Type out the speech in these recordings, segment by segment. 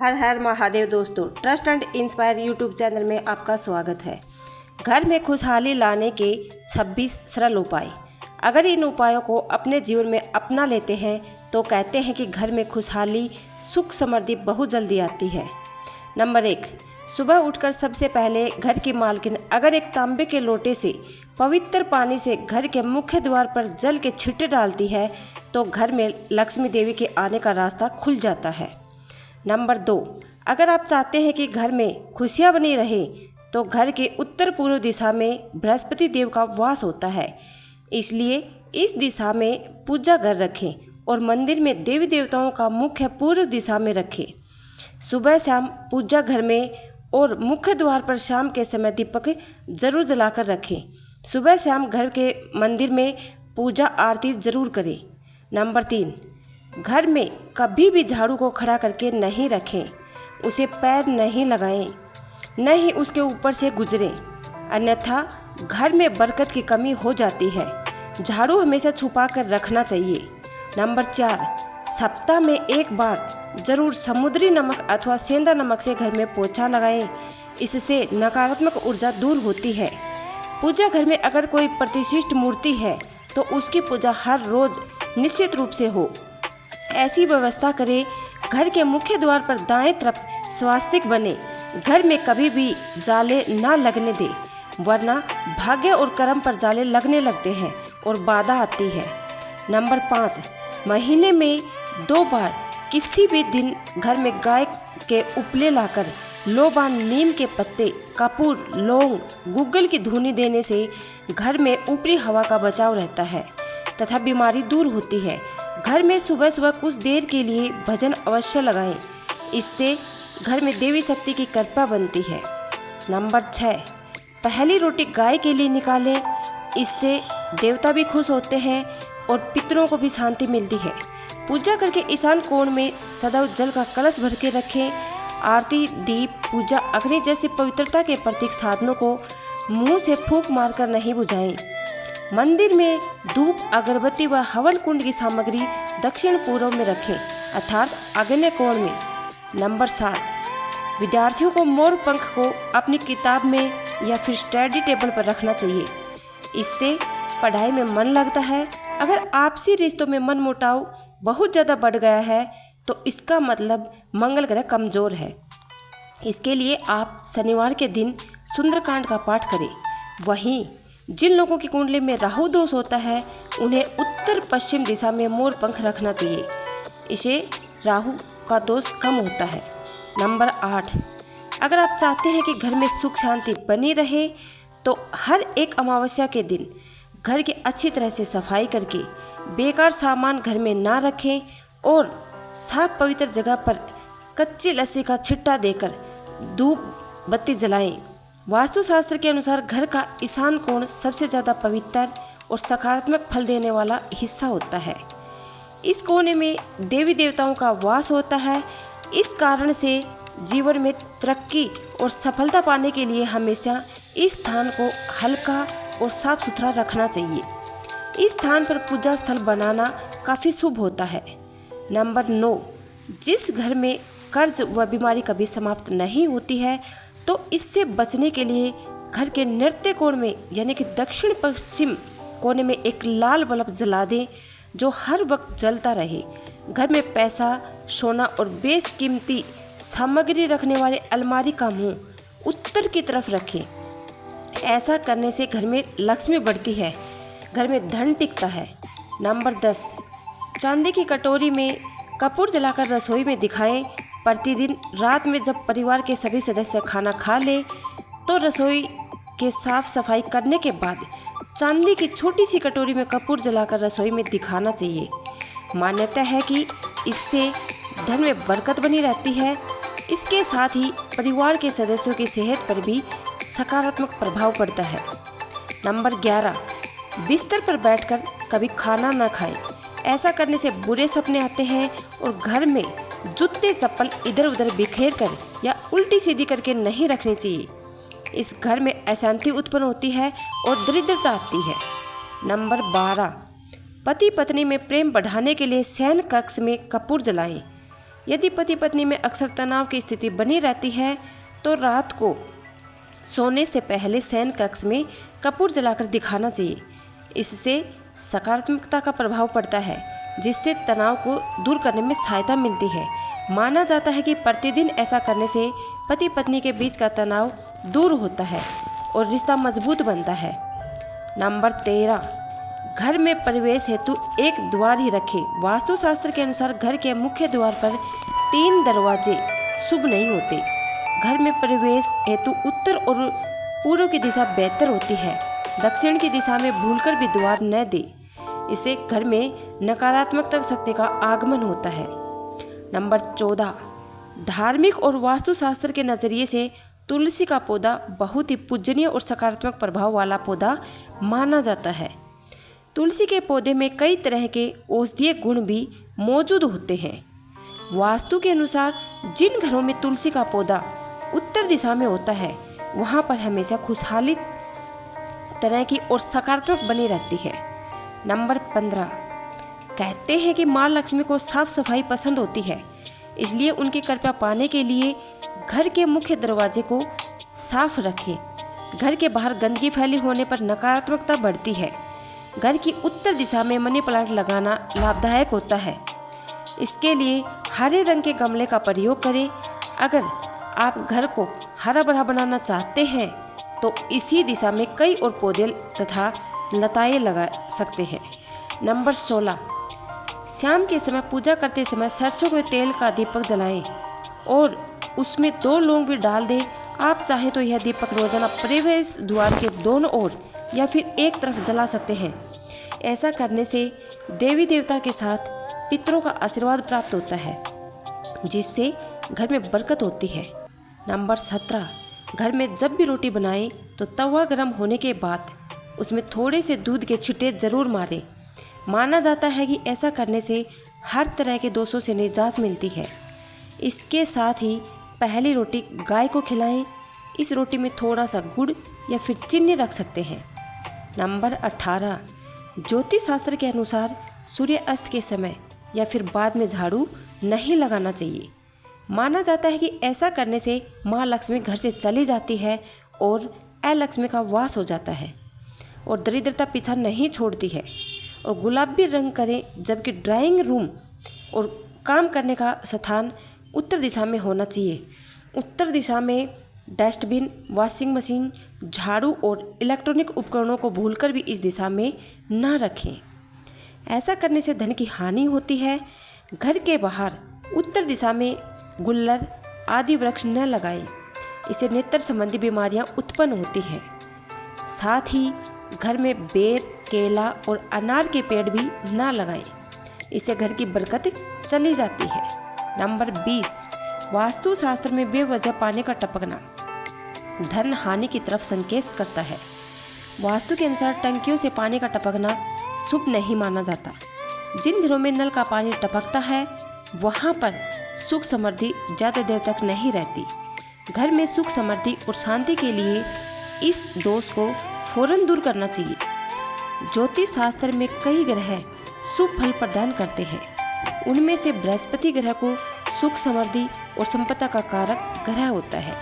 हर हर महादेव दोस्तों, trust and inspire YouTube channel में आपका स्वागत है। घर में खुशहाली लाने के 26 सरल उपाय। अगर इन उपायों को अपने जीवन में अपना लेते हैं तो कहते हैं कि घर में खुशहाली, सुख समृद्धि बहुत जल्दी आती है। नंबर 1, सुबह उठकर सबसे पहले घर की मालकिन अगर एक तांबे के लोटे से पवित्र पानी से घर के मुख्य द्वार पर जल के छींटे डालती है तो घर में लक्ष्मी देवी के आने का रास्ता खुल जाता है। नंबर 2, अगर आप चाहते हैं कि घर में खुशियां बनी रहे तो घर के उत्तर पूर्व दिशा में बृहस्पति देव का वास होता है, इसलिए इस दिशा में पूजा घर रखें और मंदिर में देवी देवताओं का मुख्य पूर्व दिशा में रखें। सुबह शाम पूजा घर में और मुख्य द्वार पर शाम के समय दीपक जरूर जलाकर रखें। सुबह शाम घर के मंदिर में पूजा आरती जरूर करें। नंबर 3, घर में कभी भी झाड़ू को खड़ा करके नहीं रखें, उसे पैर नहीं लगाएं, न ही उसके ऊपर से गुजरें, अन्यथा घर में बरकत की कमी हो जाती है। झाड़ू हमेशा छुपा कर रखना चाहिए। नंबर 4, सप्ताह में एक बार जरूर समुद्री नमक अथवा सेंधा नमक से घर में पोछा लगाएं, इससे नकारात्मक ऊर्जा दूर होती है। पूजा घर में अगर कोई प्रतिष्ठित मूर्ति है तो उसकी पूजा हर रोज निश्चित रूप से हो, ऐसी व्यवस्था करें। घर के मुख्य द्वार पर दाएं तरफ स्वास्तिक बने। घर में कभी भी जाले ना लगने दें, वरना भाग्य और कर्म पर जाले लगने लगते हैं और बाधा आती है। नंबर 5, महीने में 2 बार किसी भी दिन घर में गाय के उपले लाकर लोबान, नीम के पत्ते, कपूर, लौंग, गूगल की धुनी देने से घर में ऊपरी हवा का बचाव रहता है तथा बीमारी दूर होती है। घर में सुबह सुबह कुछ देर के लिए भजन अवश्य लगाएं, इससे घर में देवी शक्ति की कृपा बनती है। नंबर 6, पहली रोटी गाय के लिए निकालें, इससे देवता भी खुश होते हैं और पितरों को भी शांति मिलती है। पूजा करके ईशान कोण में सदैव जल का कलश भर के रखें। आरती, दीप, पूजा, अग्नि जैसी पवित्रता के प्रतीक साधनों को मुंह से फूंक मारकर नहीं बुझाएं। मंदिर में धूप, अगरबत्ती व हवन कुंड की सामग्री दक्षिण पूर्व में रखें, अर्थात आग्नेय कोण में। नंबर 7, विद्यार्थियों को मोर पंख को अपनी किताब में या फिर स्टडी टेबल पर रखना चाहिए, इससे पढ़ाई में मन लगता है। अगर आपसी रिश्तों में मनमुटाव बहुत ज़्यादा बढ़ गया है तो इसका मतलब मंगल ग्रह कमज़ोर है। इसके लिए आप शनिवार के दिन सुंदरकांड का पाठ करें। वहीं जिन लोगों की कुंडली में राहु दोष होता है उन्हें उत्तर पश्चिम दिशा में मोर पंख रखना चाहिए, इसे राहु का दोष कम होता है। नंबर 8, अगर आप चाहते हैं कि घर में सुख शांति बनी रहे तो हर एक अमावस्या के दिन घर की अच्छी तरह से सफाई करके बेकार सामान घर में ना रखें और साफ पवित्र जगह पर कच्ची लस्सी का छिट्टा देकर धूप बत्ती जलाएं। वास्तुशास्त्र के अनुसार घर का ईशान कोण सबसे ज़्यादा पवित्र और सकारात्मक फल देने वाला हिस्सा होता है। इस कोने में देवी देवताओं का वास होता है। इस कारण से जीवन में तरक्की और सफलता पाने के लिए हमेशा इस स्थान को हल्का और साफ सुथरा रखना चाहिए। इस स्थान पर पूजा स्थल बनाना काफ़ी शुभ होता है। नंबर 9, जिस घर में कर्ज व बीमारी कभी समाप्त नहीं होती है तो इससे बचने के लिए घर के नृत्य कोण में यानी कि दक्षिण पश्चिम कोने में एक लाल बल्ब जला दें जो हर वक्त जलता रहे। घर में पैसा, सोना और बेशकीमती सामग्री रखने वाले अलमारी का मुंह उत्तर की तरफ रखें। ऐसा करने से घर में लक्ष्मी बढ़ती है, घर में धन टिकता है। नंबर 10, चांदी की कटोरी में कपूर जलाकर रसोई में दिखाएं। प्रतिदिन रात में जब परिवार के सभी सदस्य खाना खा लें तो रसोई के साफ सफाई करने के बाद चांदी की छोटी सी कटोरी में कपूर जलाकर रसोई में दिखाना चाहिए। मान्यता है कि इससे धन में बरकत बनी रहती है। इसके साथ ही परिवार के सदस्यों की सेहत पर भी सकारात्मक प्रभाव पड़ता है। नंबर 11, बिस्तर पर बैठकर कभी खाना न खाएं। ऐसा करने से बुरे सपने आते हैं और घर में जूते चप्पल इधर उधर बिखेर कर या उल्टी सीधी करके नहीं रखनी चाहिए। इस घर में अशांति उत्पन्न होती है और दरिद्रता आती है। नंबर 12, पति पत्नी में प्रेम बढ़ाने के लिए शयन कक्ष में कपूर जलाएं। यदि पति पत्नी में अक्सर तनाव की स्थिति बनी रहती है तो रात को सोने से पहले शयन कक्ष में कपूर जलाकर दिखाना चाहिए। इससे सकारात्मकता का प्रभाव पड़ता है, जिससे तनाव को दूर करने में सहायता मिलती है। माना जाता है कि प्रतिदिन ऐसा करने से पति पत्नी के बीच का तनाव दूर होता है और रिश्ता मजबूत बनता है। नंबर 13, घर में प्रवेश हेतु एक द्वार ही रखें। वास्तुशास्त्र के अनुसार घर के मुख्य द्वार पर 3 दरवाजे शुभ नहीं होते। घर में प्रवेश हेतु उत्तर और पूर्व की दिशा बेहतर होती है। दक्षिण की दिशा में भूलकर भी द्वार न दे, इससे घर में नकारात्मक शक्ति का आगमन होता है। नंबर 14, धार्मिक और वास्तुशास्त्र के नज़रिए से तुलसी का पौधा बहुत ही पूजनीय और सकारात्मक प्रभाव वाला पौधा माना जाता है। तुलसी के पौधे में कई तरह के औषधीय गुण भी मौजूद होते हैं। वास्तु के अनुसार जिन घरों में तुलसी का पौधा उत्तर दिशा में होता है वहाँ पर हमेशा खुशहाली तरह की और सकारात्मक बनी रहती है। नंबर 15, कहते हैं कि माँ लक्ष्मी को साफ सफाई पसंद होती है, इसलिए उनकी कृपा पाने के लिए घर के मुख्य दरवाजे को साफ रखें। घर के बाहर गंदगी फैली होने पर नकारात्मकता बढ़ती है। घर की उत्तर दिशा में मनी प्लांट लगाना लाभदायक होता है। इसके लिए हरे रंग के गमले का प्रयोग करें। अगर आप घर को हरा भरा बनाना चाहते हैं तो इसी दिशा में कई और पौधे तथा लताएं लगा सकते हैं। नंबर 16, शाम के समय पूजा करते समय सरसों के तेल का दीपक जलाएं और उसमें 2 लौंग भी डाल दें। आप चाहें तो यह दीपक रोजाना प्रवेश द्वार के दोनों ओर या फिर एक तरफ जला सकते हैं। ऐसा करने से देवी देवता के साथ पितरों का आशीर्वाद प्राप्त होता है, जिससे घर में बरकत होती है। नंबर 17, घर में जब भी रोटी बनाएं तो तवा गर्म होने के बाद उसमें थोड़े से दूध के छिट्टे जरूर मारें। माना जाता है कि ऐसा करने से हर तरह के दोषों से निजात मिलती है। इसके साथ ही पहली रोटी गाय को खिलाएं। इस रोटी में थोड़ा सा गुड़ या फिर चीनी रख सकते हैं। नंबर 18, ज्योतिष शास्त्र के अनुसार सूर्य अस्त के समय या फिर बाद में झाड़ू नहीं लगाना चाहिए। माना जाता है कि ऐसा करने से माँ लक्ष्मी घर से चली जाती है और अलक्ष्मी का वास हो जाता है और दरिद्रता पीछा नहीं छोड़ती है। और गुलाबी रंग करें, जबकि ड्राइंग रूम और काम करने का स्थान उत्तर दिशा में होना चाहिए। उत्तर दिशा में डस्टबिन, वॉशिंग मशीन, झाड़ू और इलेक्ट्रॉनिक उपकरणों को भूलकर भी इस दिशा में न रखें। ऐसा करने से धन की हानि होती है। घर के बाहर उत्तर दिशा में गुल्लर आदि वृक्ष न लगाएं, इससे नेत्र संबंधी बीमारियां उत्पन्न होती हैं। साथ ही घर में बेर, केला और अनार के पेड़ भी ना लगाएं, इससे घर की बरकत चली जाती है। नंबर 20, वास्तुशास्त्र में बेवजह पानी का टपकना धन हानि की तरफ संकेत करता है। वास्तु के अनुसार टंकियों से पानी का टपकना शुभ नहीं माना जाता। जिन घरों में नल का पानी टपकता है वहाँ पर सुख समृद्धि ज़्यादा देर तक नहीं रहती। घर में सुख समृद्धि और शांति के लिए इस दोष को फौरन दूर करना चाहिए। ज्योतिष शास्त्र में कई ग्रह शुभ फल प्रदान करते हैं। उनमें से बृहस्पति ग्रह को सुख समृद्धि और संपदा का कारक ग्रह होता है।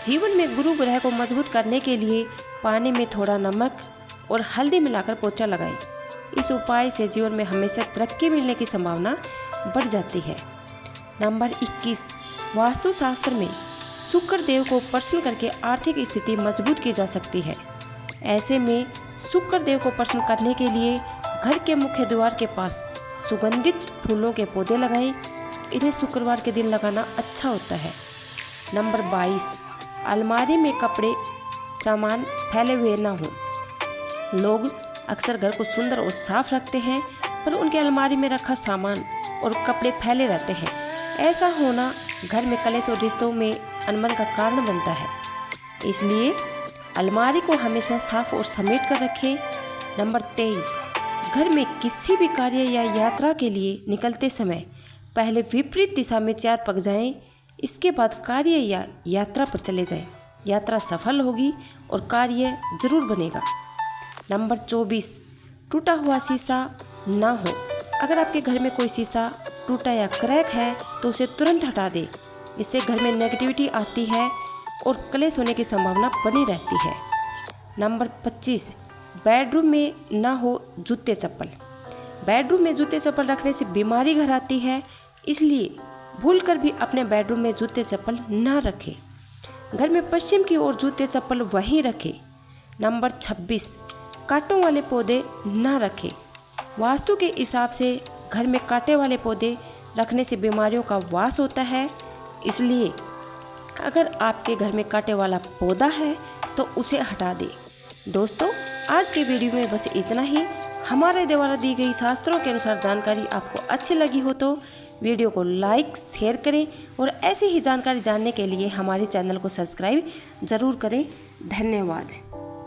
जीवन में गुरु ग्रह को मजबूत करने के लिए पानी में थोड़ा नमक और हल्दी मिलाकर पोछा लगाएं। इस उपाय से जीवन में हमेशा तरक्की मिलने की संभावना बढ़ जाती है। नंबर 21, वास्तुशास्त्र में शुक्र देव को प्रसन्न करके आर्थिक स्थिति मजबूत की जा सकती है। ऐसे में शुक्र देव को प्रसन्न करने के लिए घर के मुख्य द्वार के पास सुगंधित फूलों के पौधे लगाएं। इन्हें शुक्रवार के दिन लगाना अच्छा होता है। नंबर 22, अलमारी में कपड़े सामान फैले हुए ना हों। लोग अक्सर घर को सुंदर और साफ रखते हैं, पर उनके अलमारी में रखा सामान और कपड़े फैले रहते हैं। ऐसा होना घर में कलेश और रिश्तों में अनबन का कारण बनता है। इसलिए अलमारी को हमेशा साफ और समेट कर रखें। नंबर 23, घर में किसी भी कार्य या यात्रा के लिए निकलते समय पहले विपरीत दिशा में 4 पग जाएं। इसके बाद कार्य या यात्रा पर चले जाएं। यात्रा सफल होगी और कार्य जरूर बनेगा। नंबर 24, टूटा हुआ शीशा ना हो। अगर आपके घर में कोई शीशा टूटा या क्रैक है तो उसे तुरंत हटा दें। इससे घर में नेगेटिविटी आती है और क्लेश होने की संभावना बनी रहती है। नंबर 25, बेडरूम में ना हो जूते चप्पल। बेडरूम में जूते चप्पल रखने से बीमारी घर आती है, इसलिए भूलकर भी अपने बेडरूम में जूते चप्पल ना रखें। घर में पश्चिम की ओर जूते चप्पल वहीं रखें। नंबर 26, कांटों वाले पौधे ना रखें। वास्तु के हिसाब से घर में कांटे वाले पौधे रखने से बीमारियों का वास होता है, इसलिए अगर आपके घर में कांटे वाला पौधा है तो उसे हटा दें। दोस्तों, आज के वीडियो में बस इतना ही। हमारे द्वारा दी गई शास्त्रों के अनुसार जानकारी आपको अच्छी लगी हो तो वीडियो को लाइक शेयर करें और ऐसी ही जानकारी जानने के लिए हमारे चैनल को सब्सक्राइब ज़रूर करें। धन्यवाद।